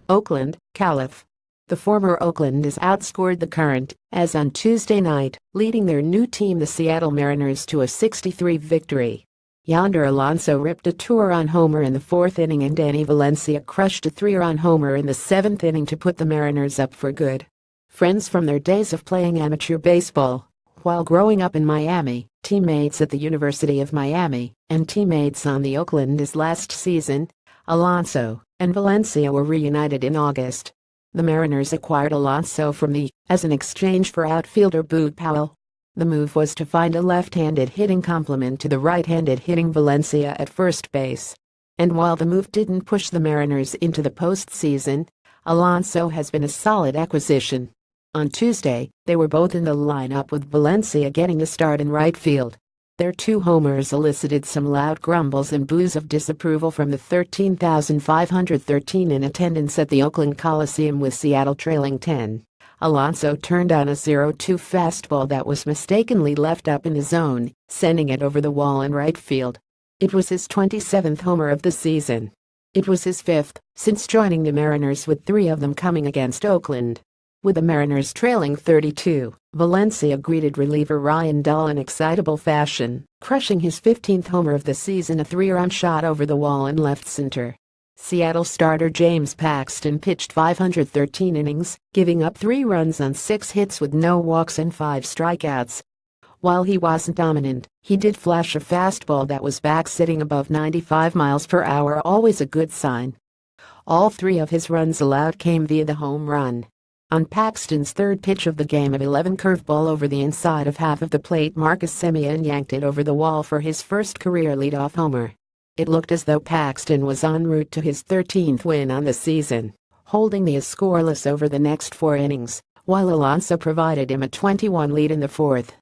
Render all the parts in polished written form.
Oakland, Calif. The former Oakland As outscored the current As on Tuesday night, leading their new team the Seattle Mariners to a 6-3 victory. Yonder Alonso ripped a two-run homer in the fourth inning and Danny Valencia crushed a three-run homer in the seventh inning to put the Mariners up for good. Friends from their days of playing amateur baseball while growing up in Miami, teammates at the University of Miami, and teammates on the Oakland As last season, Alonso and Valencia were reunited in August. The Mariners acquired Alonso from the As in exchange for outfielder Boog Powell. The move was to find a left-handed hitting complement to the right-handed hitting Valencia at first base. And while the move didn't push the Mariners into the postseason, Alonso has been a solid acquisition. On Tuesday, they were both in the lineup with Valencia getting the start in right field. Their two homers elicited some loud grumbles and boos of disapproval from the 13,513 in attendance at the Oakland Coliseum with Seattle trailing 10. Alonso turned on a 0-2 fastball that was mistakenly left up in his zone, sending it over the wall in right field. It was his 27th homer of the season. It was his fifth since joining the Mariners, with three of them coming against Oakland. With the Mariners trailing 32, Valencia greeted reliever Ryan Dahl in excitable fashion, crushing his 15th homer of the season, a three-run shot over the wall in left center. Seattle starter James Paxton pitched 513 innings, giving up 3 runs on 6 hits with no walks and 5 strikeouts. While he wasn't dominant, he did flash a fastball that was back sitting above 95 miles per hour, always a good sign. All 3 of his runs allowed came via the home run. On Paxton's third pitch of the game of 11, curveball over the inside of half of the plate, Marcus Semien yanked it over the wall for his first career leadoff homer. It looked as though Paxton was en route to his 13th win on the season, holding the As scoreless over the next 4 innings, while Alonso provided him a 21 lead in the fourth.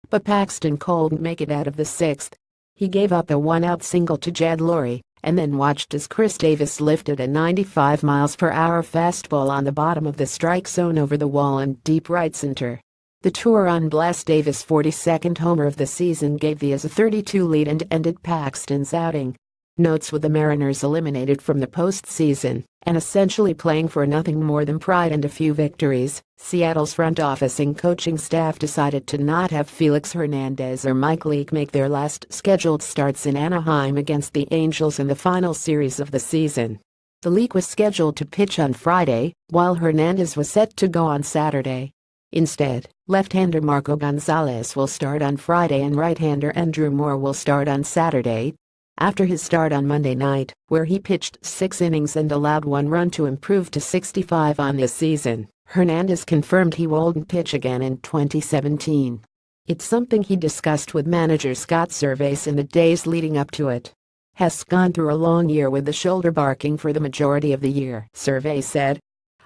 But Paxton couldn't make it out of the 6th. He gave up a 1-out single to Jed Lurie, and then watched as Chris Davis lifted a 95 miles per hour fastball on the bottom of the strike zone over the wall in deep right center. The two-run blast, Davis' 42nd homer of the season, gave the As a 32 lead and ended Paxton's outing. Notes: with the Mariners eliminated from the postseason and essentially playing for nothing more than pride and a few victories, Seattle's front office and coaching staff decided to not have Felix Hernandez or Mike Leake make their last scheduled starts in Anaheim against the Angels in the final series of the season. The Leake was scheduled to pitch on Friday, while Hernandez was set to go on Saturday. Instead, left-hander Marco Gonzalez will start on Friday and right-hander Andrew Moore will start on Saturday. After his start on Monday night, where he pitched 6 innings and allowed 1 run to improve to 65 on the season, Hernandez confirmed he won't pitch again in 2017. It's something he discussed with manager Scott Servais in the days leading up to it. Has gone through a long year with the shoulder barking for the majority of the year, Servais said.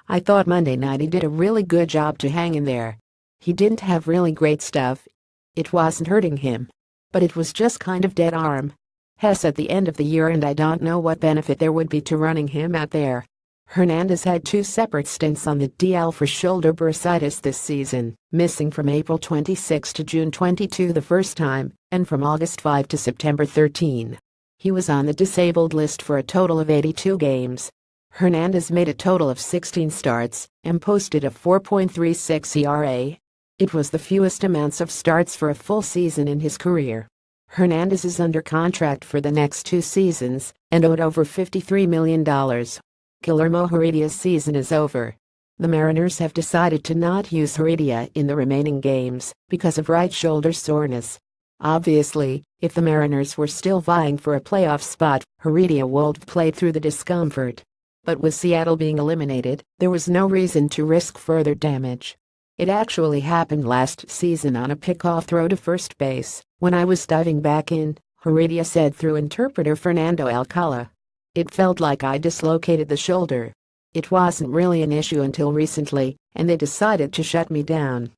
I thought Monday night he did a really good job to hang in there. He didn't have really great stuff. It wasn't hurting him. But it was just kind of dead arm. Hess at the end of the year, and I don't know what benefit there would be to running him out there. Hernandez had 2 separate stints on the DL for shoulder bursitis this season, missing from April 26 to June 22 the first time, and from August 5 to September 13. He was on the disabled list for a total of 82 games. Hernandez made a total of 16 starts and posted a 4.36 ERA. It was the fewest amounts of starts for a full season in his career. Hernandez is under contract for the next 2 seasons and owed over $53 million. Guillermo Heredia's season is over. The Mariners have decided to not use Heredia in the remaining games because of right shoulder soreness. Obviously, if the Mariners were still vying for a playoff spot, Heredia would play through the discomfort. But with Seattle being eliminated, there was no reason to risk further damage. It actually happened last season on a pickoff throw to first base, when I was diving back in, Heredia said through interpreter Fernando Alcala. It felt like I dislocated the shoulder. It wasn't really an issue until recently, and they decided to shut me down.